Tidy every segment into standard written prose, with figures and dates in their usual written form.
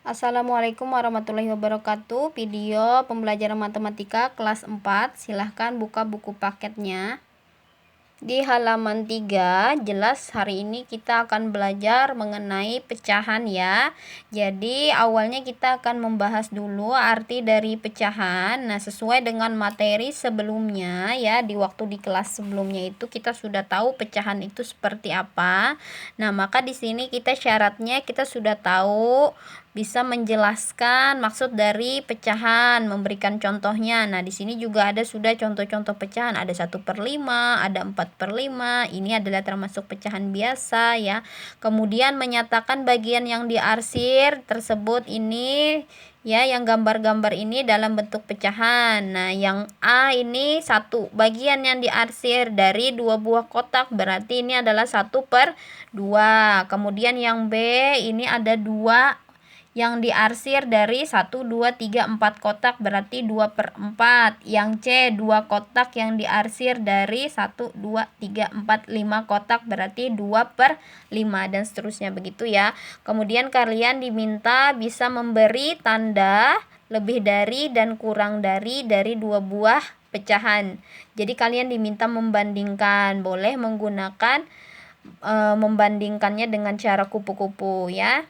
Assalamualaikum warahmatullahi wabarakatuh. Video pembelajaran matematika kelas 4. Silahkan buka buku paketnya. Di halaman 3, jelas hari ini kita akan belajar mengenai pecahan ya. Jadi awalnya kita akan membahas dulu arti dari pecahan. Nah, sesuai dengan materi sebelumnya ya, di waktu di kelas sebelumnya itu kita sudah tahu pecahan itu seperti apa. Nah, maka di sini kita syaratnya kita sudah tahu bisa menjelaskan maksud dari pecahan, memberikan contohnya. Nah, di sini juga ada sudah contoh-contoh pecahan, ada 1/5, ada 4/5. Ini adalah termasuk pecahan biasa ya. Kemudian menyatakan bagian yang diarsir tersebut ini ya, yang gambar-gambar ini dalam bentuk pecahan. Nah, yang A ini satu bagian yang diarsir dari 2 buah kotak, berarti ini adalah 1/2. Kemudian yang B ini ada 2 yang diarsir dari 1, 2, 3, 4 kotak, berarti 2/4. Yang C 2 kotak yang diarsir dari 1, 2, 3, 4, 5 kotak, berarti 2/5 dan seterusnya begitu ya. Kemudian kalian diminta bisa memberi tanda lebih dari dan kurang dari 2 buah pecahan. Jadi kalian diminta membandingkan, boleh menggunakan membandingkannya dengan cara kupu-kupu ya.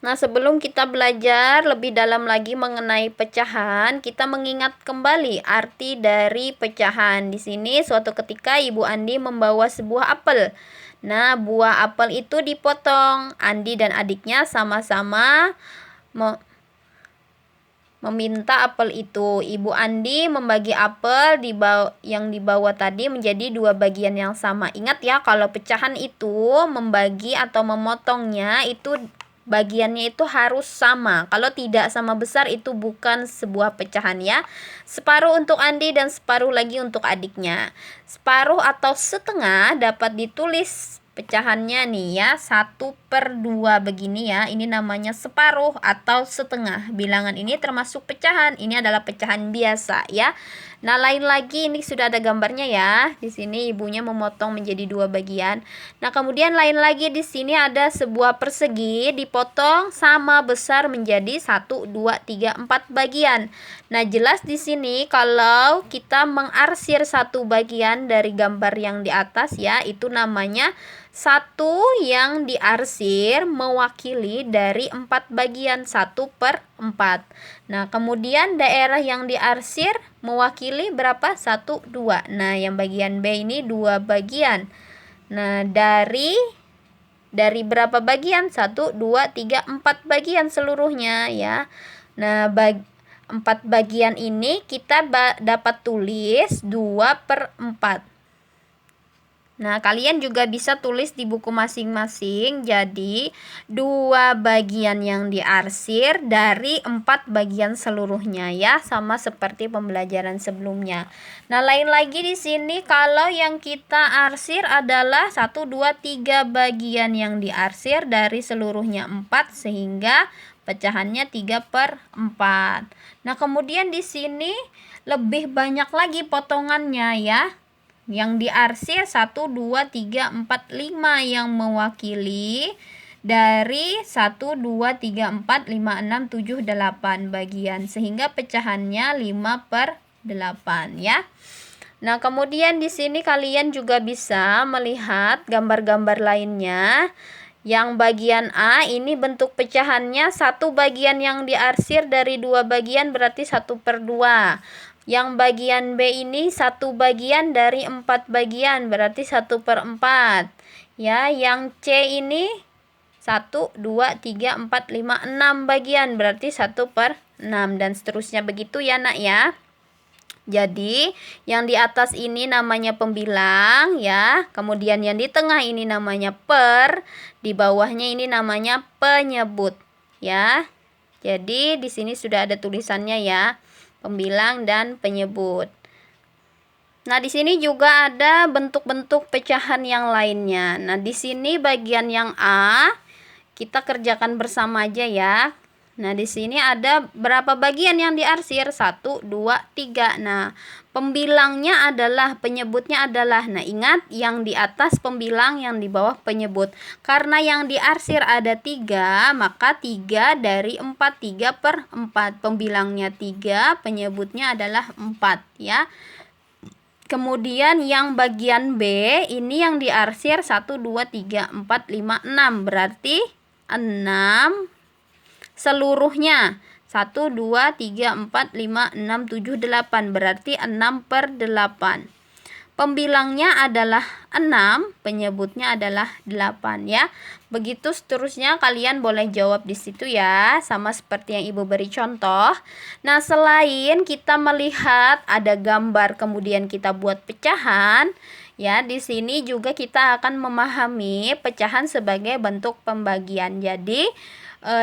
Nah, sebelum kita belajar lebih dalam lagi mengenai pecahan, kita mengingat kembali arti dari pecahan. Di sini suatu ketika Ibu Andi membawa sebuah apel. Nah, buah apel itu dipotong. Andi dan adiknya sama-sama meminta apel itu. Ibu Andi membagi apel yang dibawa tadi menjadi 2 bagian yang sama. Ingat ya, kalau pecahan itu membagi atau memotongnya itu bagiannya itu harus sama. Kalau tidak sama besar itu bukan sebuah pecahan ya. Separuh untuk Andi dan separuh lagi untuk adiknya. Separuh atau setengah dapat ditulis pecahannya nih ya, 1/2 begini ya. Ini namanya separuh atau setengah. Bilangan ini termasuk pecahan. Ini adalah pecahan biasa ya. Nah, lain lagi ini sudah ada gambarnya ya. Di sini ibunya memotong menjadi 2 bagian. Nah, kemudian lain lagi di sini ada sebuah persegi dipotong sama besar menjadi 1, 2, 3, 4 bagian. Nah, jelas di sini kalau kita mengarsir satu bagian dari gambar yang di atas ya, itu namanya satu yang diarsir mewakili dari 4 bagian, 1/4. Nah, kemudian daerah yang diarsir mewakili berapa? 1, 2. Nah, yang bagian B ini 2 bagian. Nah, dari berapa bagian? 1, 2, 3, 4 bagian seluruhnya ya. Nah, 4 bagian ini kita dapat tulis 2/4. Nah, kalian juga bisa tulis di buku masing-masing. Jadi, 2 bagian yang diarsir dari 4 bagian seluruhnya ya, sama seperti pembelajaran sebelumnya. Nah, lain lagi di sini kalau yang kita arsir adalah 1, 2, 3 bagian yang diarsir dari seluruhnya 4 sehingga pecahannya 3/4. Nah, kemudian di sini lebih banyak lagi potongannya ya. Yang diarsir 1, 2, 3, 4, 5 yang mewakili dari 1, 2, 3, 4, 5, 6, 7, 8 bagian. Sehingga pecahannya 5/8 ya. Nah, kemudian di sini kalian juga bisa melihat gambar-gambar lainnya. Yang bagian A ini bentuk pecahannya satu bagian yang diarsir dari 2 bagian berarti 1/2. Yang bagian B ini 1 bagian dari 4 bagian berarti 1/4 ya. Yang C ini 1, 2, 3, 4, 5, 6 bagian berarti 1/6 dan seterusnya begitu ya nak ya. Jadi yang di atas ini namanya pembilang ya, kemudian yang di tengah ini namanya per, di bawahnya ini namanya penyebut ya. Jadi di sini sudah ada tulisannya ya, pembilang dan penyebut. Nah, di sini juga ada bentuk-bentuk pecahan yang lainnya. Nah, di sini bagian yang A kita kerjakan bersama aja ya. Nah, di sini ada berapa bagian yang diarsir? 1, 2, 3. Nah, pembilangnya adalah, penyebutnya adalah. Nah, ingat yang di atas pembilang, yang di bawah penyebut. Karena yang diarsir ada 3, maka 3 dari 4, 3 per 4. Pembilangnya 3, penyebutnya adalah 4 ya. Kemudian yang bagian B ini yang diarsir 1, 2, 3, 4, 5, 6. Berarti 6 seluruhnya. 1, 2, 3, 4, 5, 6, 7, 8. Berarti 6 per 8. Pembilangnya adalah 6, penyebutnya adalah 8 ya. Begitu seterusnya, kalian boleh jawab di situ ya, sama seperti yang Ibu beri contoh. Nah, selain kita melihat ada gambar kemudian kita buat pecahan, ya, di sini juga kita akan memahami pecahan sebagai bentuk pembagian. Jadi,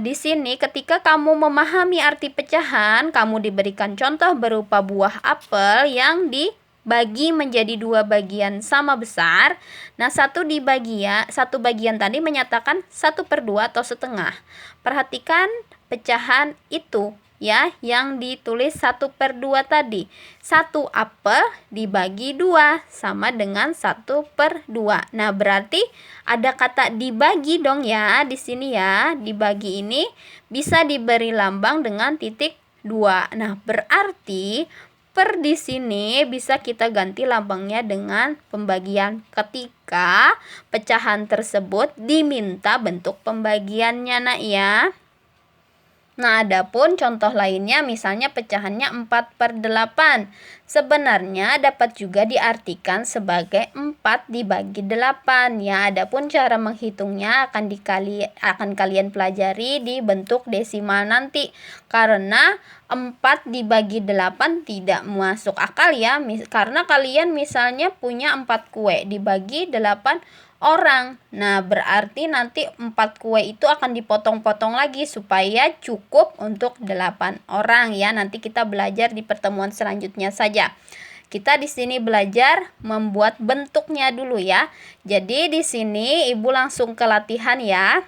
di sini ketika kamu memahami arti pecahan, kamu diberikan contoh berupa buah apel yang dibagi menjadi 2 bagian sama besar. Nah, satu bagian tadi menyatakan 1/2 atau setengah. Perhatikan pecahan itu ya, yang ditulis 1/2 tadi. 1 apel dibagi 2 sama dengan 1/2. Nah, berarti ada kata dibagi dong ya di sini ya. Dibagi ini bisa diberi lambang dengan titik 2. Nah, berarti per di sini bisa kita ganti lambangnya dengan pembagian ketika pecahan tersebut diminta bentuk pembagiannya, nak ya. Nah, adapun contoh lainnya misalnya pecahannya 4/8. Sebenarnya dapat juga diartikan sebagai 4 dibagi 8 ya. Adapun cara menghitungnya akan kalian pelajari di bentuk desimal nanti. Karena 4 dibagi 8 tidak masuk akal ya. Karena kalian misalnya punya 4 kue dibagi 8 orang. Nah, berarti nanti 4 kue itu akan dipotong-potong lagi supaya cukup untuk 8 orang ya. Nanti kita belajar di pertemuan selanjutnya saja. Kita di sini belajar membuat bentuknya dulu ya. Jadi di sini Ibu langsung ke latihan ya.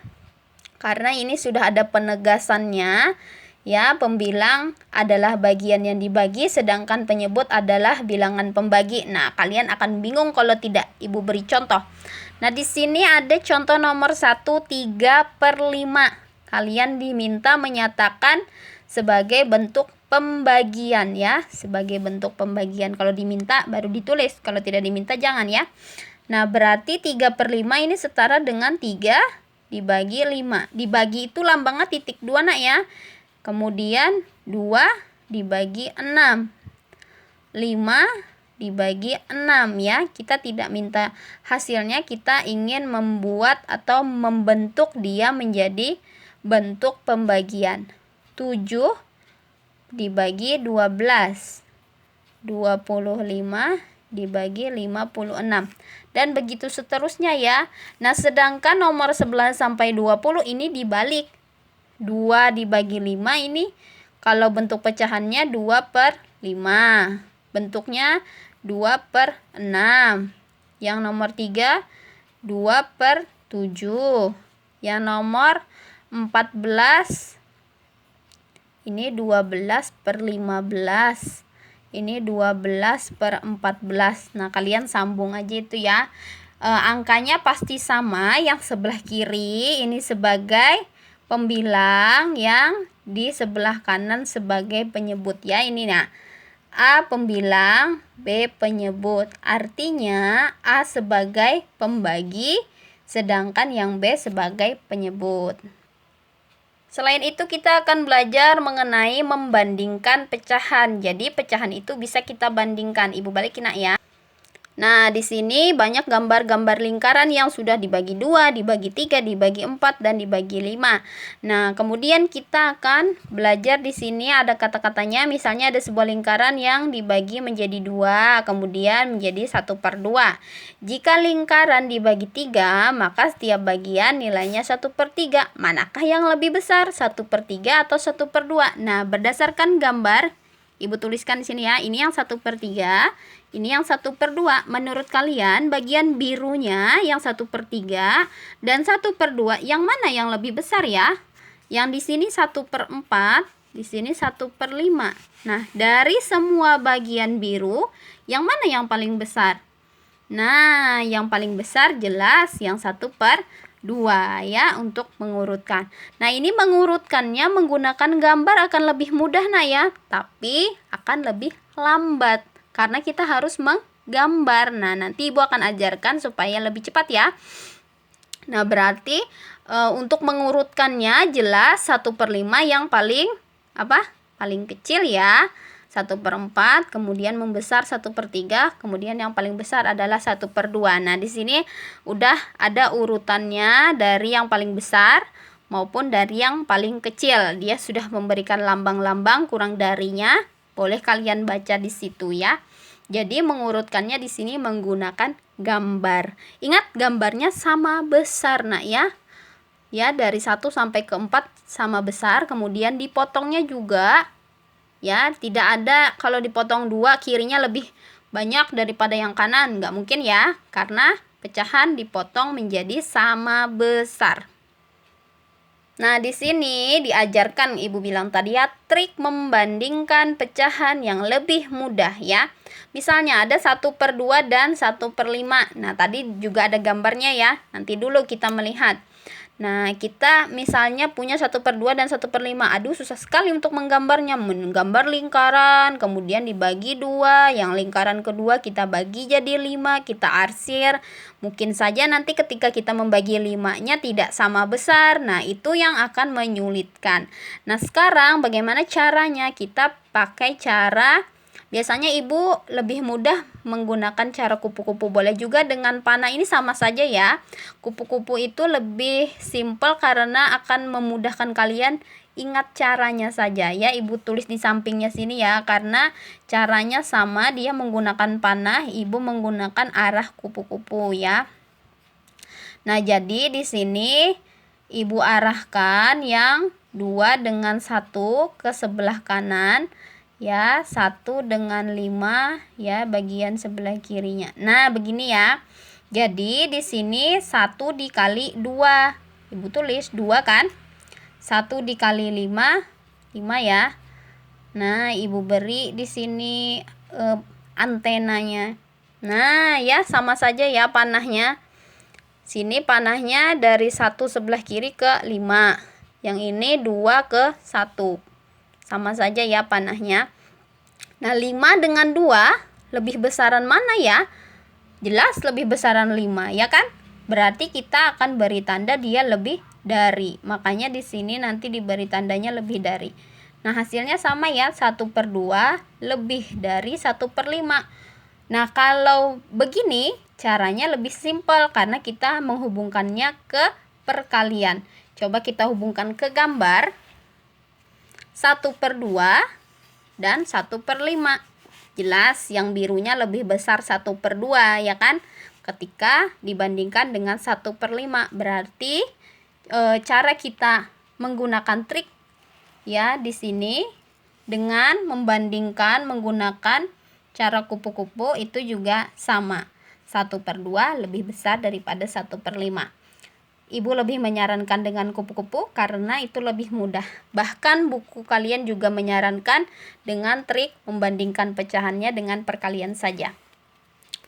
Karena ini sudah ada penegasannya. Ya, pembilang adalah bagian yang dibagi, sedangkan penyebut adalah bilangan pembagi. Nah, kalian akan bingung kalau tidak Ibu beri contoh. Nah, di sini ada contoh nomor 1, 3/5. Kalian diminta menyatakan sebagai bentuk pembagian ya, sebagai bentuk pembagian. Kalau diminta baru ditulis, kalau tidak diminta jangan ya. Nah, berarti 3/5 ini setara dengan 3 dibagi 5. Dibagi itu lambangnya titik 2 nak ya. Kemudian 2 dibagi 6. 5 dibagi 6 ya. Kita tidak minta hasilnya, kita ingin membuat atau membentuk dia menjadi bentuk pembagian. 7 dibagi 12. 25 dibagi 56. Dan begitu seterusnya ya. Nah, sedangkan nomor 11 sampai 20 ini dibalik. 2 dibagi 5 ini kalau bentuk pecahannya 2/5. Bentuknya 2/6. Yang nomor 3 2/7. Yang nomor 14 ini 12/15. Ini 12/14. Nah, kalian sambung aja itu ya. Angkanya pasti sama. Yang sebelah kiri ini sebagai pembilang, yang di sebelah kanan sebagai penyebut ya. Ini nah, A pembilang, B penyebut. Artinya A sebagai pembagi, sedangkan yang B sebagai penyebut. Selain itu kita akan belajar mengenai membandingkan pecahan. Jadi pecahan itu bisa kita bandingkan. Ibu balikin nak ya. Nah, di sini banyak gambar-gambar lingkaran yang sudah dibagi 2, dibagi 3, dibagi 4, dan dibagi 5. Nah, kemudian kita akan belajar di sini ada kata-katanya. Misalnya ada sebuah lingkaran yang dibagi menjadi 2, kemudian menjadi 1/2. Jika lingkaran dibagi 3, maka setiap bagian nilainya 1/3. Manakah yang lebih besar? 1/3 atau 1/2? Nah, berdasarkan gambar, Ibu tuliskan di sini ya. Ini yang 1/3. Ini yang 1/2. Menurut kalian bagian birunya yang 1/3 dan 1/2 yang mana yang lebih besar ya? Yang di sini 1/4, di sini 1/5. Nah, dari semua bagian biru, yang mana yang paling besar? Nah, yang paling besar jelas yang 1/2 ya untuk mengurutkan. Nah, ini mengurutkannya menggunakan gambar akan lebih mudah nah ya, tapi akan lebih lambat karena kita harus menggambar. Nah, nanti Ibu akan ajarkan supaya lebih cepat ya. Nah, berarti untuk mengurutkannya jelas 1/5 yang paling paling kecil ya. 1/4, kemudian membesar 1/3, kemudian yang paling besar adalah 1/2. Nah, di sini udah ada urutannya dari yang paling besar maupun dari yang paling kecil. Dia sudah memberikan lambang-lambang kurang darinya. Boleh kalian baca di situ ya. Jadi mengurutkannya di sini menggunakan gambar. Ingat gambarnya sama besar nak ya. Ya, dari 1 sampai ke 4 sama besar, kemudian dipotongnya juga ya, tidak ada kalau dipotong 2 kirinya lebih banyak daripada yang kanan, nggak mungkin ya, karena pecahan dipotong menjadi sama besar. Nah, di sini diajarkan Ibu bilang tadi ya, trik membandingkan pecahan yang lebih mudah ya. Misalnya ada 1/2 dan 1/5. Nah, tadi juga ada gambarnya ya. Nanti dulu kita melihat. Nah, kita misalnya punya 1/2 dan 1/5. Aduh, susah sekali untuk menggambarnya. Menggambar lingkaran, kemudian dibagi 2. Yang lingkaran kedua kita bagi jadi 5, kita arsir. Mungkin saja nanti ketika kita membagi 5-nya tidak sama besar. Nah, itu yang akan menyulitkan. Nah, sekarang bagaimana caranya? Kita pakai cara biasanya Ibu lebih mudah menggunakan cara kupu-kupu. Boleh juga dengan panah, ini sama saja ya. Kupu-kupu itu lebih simpel karena akan memudahkan kalian ingat caranya saja ya. Ibu tulis di sampingnya sini ya, karena caranya sama, dia menggunakan panah, Ibu menggunakan arah kupu-kupu ya. Nah, jadi di sini Ibu arahkan yang 2 dengan 1 ke sebelah kanan. Ya, 1 dengan 5 ya, bagian sebelah kirinya. Nah, begini ya. Jadi di sini 1 dikali 2. Ibu tulis 2 kan? 1 dikali 5, 5 ya. Nah, Ibu beri di sini antenanya. Nah, ya sama saja ya panahnya. Sini panahnya dari 1 sebelah kiri ke 5. Yang ini 2 ke 1. Sama saja ya panahnya. Nah, 5 dengan 2 lebih besaran mana ya? Jelas lebih besaran 5 ya kan? Berarti kita akan beri tanda dia lebih dari. Makanya di sini nanti diberi tandanya lebih dari. Nah, hasilnya sama ya, 1/2 lebih dari 1/5. Nah, kalau begini caranya lebih simpel karena kita menghubungkannya ke perkalian. Coba kita hubungkan ke gambar. 1/2 dan 1/5. Jelas yang birunya lebih besar 1/2 ya kan, ketika dibandingkan dengan 1/5. Berarti cara kita menggunakan trik ya di sini dengan membandingkan menggunakan cara kupu-kupu itu juga sama. 1/2 lebih besar daripada 1/5. Ibu lebih menyarankan dengan kupu-kupu karena itu lebih mudah. Bahkan buku kalian juga menyarankan dengan trik membandingkan pecahannya dengan perkalian saja.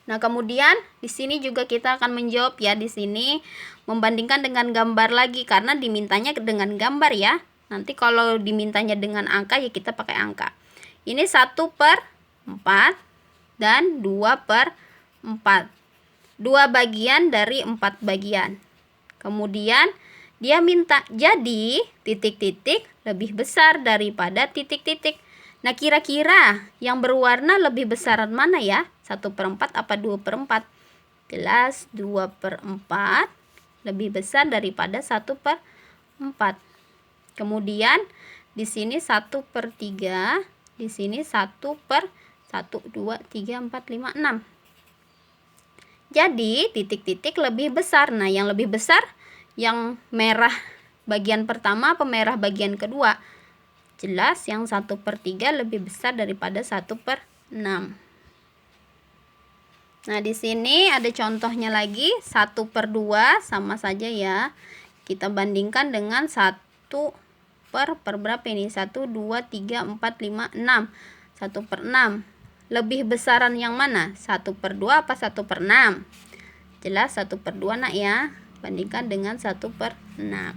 Nah, kemudian di sini juga kita akan menjawab ya, di sini membandingkan dengan gambar lagi karena dimintanya dengan gambar ya. Nanti kalau dimintanya dengan angka ya kita pakai angka. Ini 1/4 dan 2/4. 2 bagian dari 4 bagian. Kemudian dia minta jadi titik-titik lebih besar daripada titik-titik. Nah, kira-kira yang berwarna lebih besaran mana ya? 1/4 apa 2/4? Jelas 2/4 lebih besar daripada 1/4. Kemudian di sini 1/3, di sini 1/1, 2, 3, 4, 5, 6. Jadi titik-titik lebih besar. Nah, yang lebih besar yang merah bagian pertama apa merah bagian kedua? Jelas yang 1/3 lebih besar daripada 1/6. Nah, di sini ada contohnya lagi, 1/2 sama saja ya. Kita bandingkan dengan 1/6. per berapa ini? 1, 2, 3, 4, 5, 6. 1/6. Lebih besaran yang mana? 1/2 apa 1/6? Jelas 1/2 nak ya. Bandingkan dengan 1/6.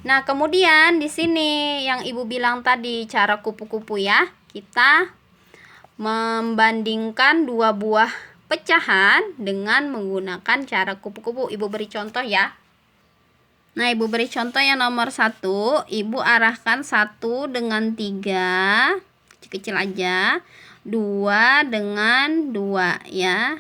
Nah, kemudian di sini yang Ibu bilang tadi cara kupu-kupu ya. Kita membandingkan dua buah pecahan dengan menggunakan cara kupu-kupu. Ibu beri contoh ya. Nah, Ibu beri contoh yang nomor 1. Ibu arahkan 1 dengan 3. Kecil-kecil aja. 2 dengan 2 ya.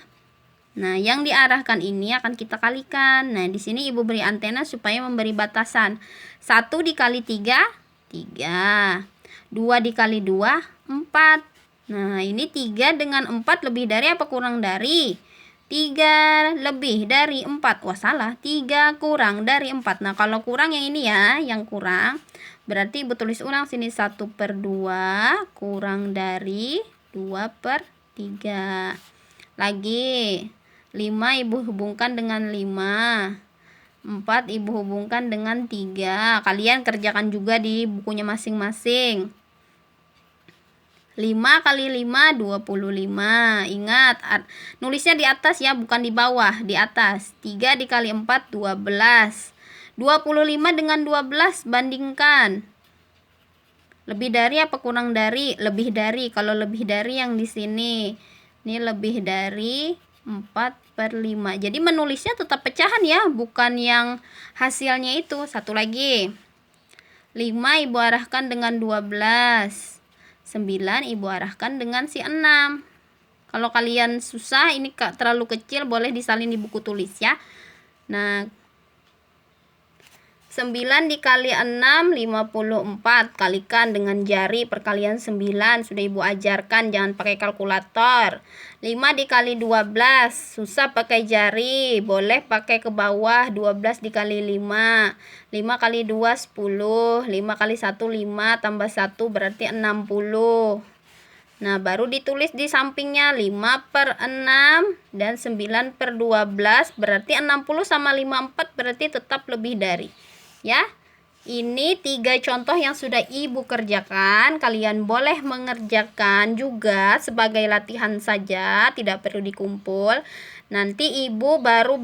Nah, yang diarahkan ini akan kita kalikan. Nah, di sini Ibu beri antena supaya memberi batasan. 1 dikali 3, 3. 2 dikali 2, 4. Nah, ini 3 dengan 4 lebih dari apa kurang dari? 3 lebih dari 4. Wah, salah. 3 kurang dari 4. Nah, kalau kurang yang ini ya, yang kurang. Berarti Ibu tulis ulang sini 1/2 kurang dari 2/3. Lagi. 5 Ibu hubungkan dengan 5. 4 Ibu hubungkan dengan 3. Kalian kerjakan juga di bukunya masing-masing. 5 kali 5, 25. Ingat, nulisnya di atas ya, bukan di bawah, di atas. 3 dikali 4, 12. 25 dengan 12 bandingkan. Lebih dari apa kurang dari? Lebih dari. Kalau lebih dari yang di sini. Ini lebih dari 4/5. Jadi menulisnya tetap pecahan ya, bukan yang hasilnya itu. Satu lagi. 5 Ibu arahkan dengan 12. 9 Ibu arahkan dengan si 6. Kalau kalian susah, ini terlalu kecil, boleh disalin di buku tulis ya. Nah, 9 dikali 6, 54. Kalikan dengan jari perkalian 9. Sudah Ibu ajarkan, jangan pakai kalkulator. 5 dikali 12. Susah pakai jari. Boleh pakai ke bawah. 12 dikali 5. 5 kali 2, 10. 5 kali 1, 5. Tambah 1 berarti 60. Nah, baru ditulis di sampingnya 5/6 dan 9/12. Berarti 60 sama 54 berarti tetap lebih dari. Ya, ini 3 contoh yang sudah Ibu kerjakan. Kalian boleh mengerjakan juga sebagai latihan saja, tidak perlu dikumpul. Nanti Ibu baru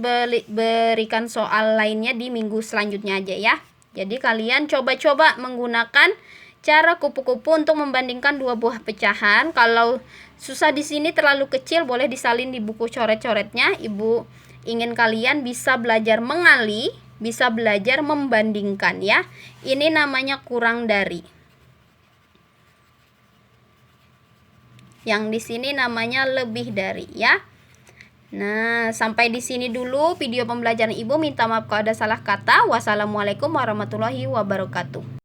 berikan soal lainnya di minggu selanjutnya aja ya. Jadi kalian coba-coba menggunakan cara kupu-kupu untuk membandingkan dua buah pecahan. Kalau susah di sini terlalu kecil, boleh disalin di buku coret-coretnya. Ibu ingin kalian bisa belajar mengali, bisa belajar membandingkan ya. Ini namanya kurang dari. Yang di sini namanya lebih dari ya. Nah, sampai di sini dulu video pembelajaran Ibu. Minta maaf kalau ada salah kata. Wassalamualaikum warahmatullahi wabarakatuh.